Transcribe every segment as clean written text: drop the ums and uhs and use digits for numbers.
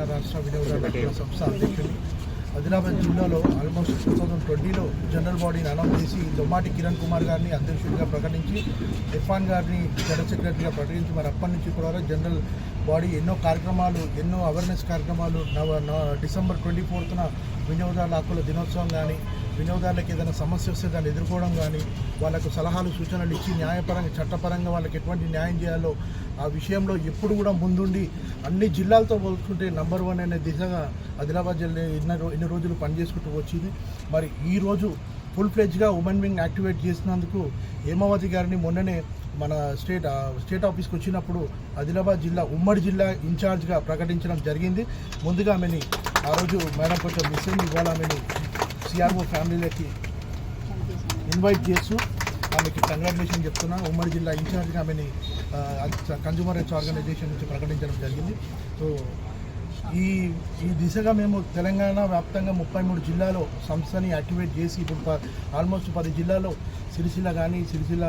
తెలంగాణ రాష్ట్ర వినియోగదారుల సంస్థ అధ్యక్షుడిని. ఆదిలాబాద్ జిల్లాలో ఆల్మోస్ట్ 2020లో జనరల్ బాడీని అనౌన్స్ చేసి దొమ్మాటి కిరణ్ కుమార్ గారిని అధ్యక్షుడిగా ప్రకటించి ఇర్ఫాన్ గారిని జనరల్ సెక్రటరీగా ప్రకటించి మరి అప్పటి నుంచి కూడా జనరల్ బాడీ ఎన్నో కార్యక్రమాలు, ఎన్నో అవేర్నెస్ కార్యక్రమాలు డిసెంబర్ 24న వినియోగదారుల హక్కుల దినోత్సవం కానీ, వినియోగదారులకు ఏదైనా సమస్య వస్తే దాన్ని ఎదుర్కోవడం కానీ, వాళ్ళకు సలహాలు సూచనలు ఇచ్చి న్యాయపరంగా చట్టపరంగా వాళ్ళకి ఎటువంటి న్యాయం చేయాలో ఆ విషయంలో ఎప్పుడు కూడా ముందుండి అన్ని జిల్లాలతో పోల్చుకుంటే నంబర్ 1 అనే దిశగా ఆదిలాబాద్ జిల్లా ఇన్ని రోజులు పనిచేసుకుంటూ వచ్చింది. మరి ఈరోజు ఫుల్ ఫ్లెడ్జ్గా ఉమెన్ వింగ్ యాక్టివేట్ చేసినందుకు హేమావతి గారిని మొన్ననే మన స్టేట్ ఆఫీస్కి వచ్చినప్పుడు ఆదిలాబాద్ జిల్లా ఉమ్మడి జిల్లా ఇన్ఛార్జ్గా ప్రకటించడం జరిగింది. ముందుగా ఆమెని ఆ రోజు మేడం కొంచెం మిస్ అయింది. ఇవాళ ఆమెని సిఆర్ఓ ఫ్యామిలీలకి ఇన్వైట్ చేస్తూ ఆమెకి కంగ్రాచులేషన్ చెప్తున్నా. ఉమ్మడి జిల్లా ఇన్ఛార్జ్గా ఆమెని కన్జ్యూమర్ రైట్స్ ఆర్గనైజేషన్ నుంచి ప్రకటించడం జరిగింది. సో ఈ దిశగా మేము తెలంగాణ వ్యాప్తంగా 33 జిల్లాలో సంస్థని యాక్టివేట్ చేసి ఇప్పుడు ఆల్మోస్ట్ 10 జిల్లాలో సిరిసిల్ల కానీ, సిరిసిల్ల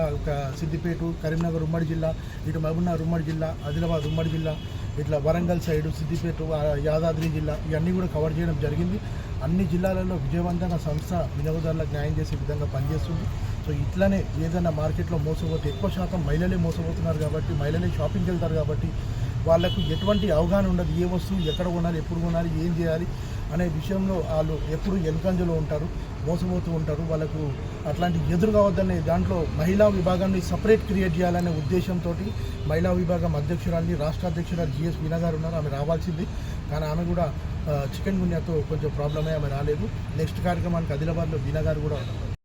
సిద్దిపేట, కరీంనగర్ ఉమ్మడి జిల్లా, ఇటు మహబూబ్నగర్ ఉమ్మడి జిల్లా, ఆదిలాబాద్ ఉమ్మడి జిల్లా, ఇట్లా వరంగల్ సైడు సిద్దిపేట, యాదాద్రి జిల్లా ఇవన్నీ కూడా కవర్ చేయడం జరిగింది. అన్ని జిల్లాలలో విజయవంతంగా సంస్థ వినియోగదారులకు న్యాయం చేసే విధంగా పనిచేస్తుంది. సో ఇట్లనే ఏదైనా మార్కెట్లో మోసపోతే ఎక్కువ శాతం మహిళలే మోసపోతున్నారు కాబట్టి, మహిళలే షాపింగ్కి వెళ్తారు కాబట్టి వాళ్ళకు ఎటువంటి అవగాహన ఉండదు. ఏ వస్తువు ఎక్కడ కొనాలి, ఎప్పుడు కొనాలి, ఏం చేయాలి అనే విషయంలో వాళ్ళు ఎప్పుడు వెనుకంజలో ఉంటారు, మోసపోతూ ఉంటారు. వాళ్ళకు అట్లాంటి ఎదురు కావద్దనే దాంట్లో మహిళా విభాగాన్ని సపరేట్ క్రియేట్ చేయాలనే ఉద్దేశంతో మహిళా విభాగం అధ్యక్షురాలు, రాష్ట్ర అధ్యక్షురాలు జిఎస్ వీణా గారు ఉన్నారు. ఆమె రావాల్సింది, కానీ ఆమె కూడా చికెన్ గున్యాతో కొంచెం ప్రాబ్లమే, ఆమె రాలేదు. నెక్స్ట్ కార్యక్రమానికి ఆదిలాబాద్లో వీణా గారు కూడా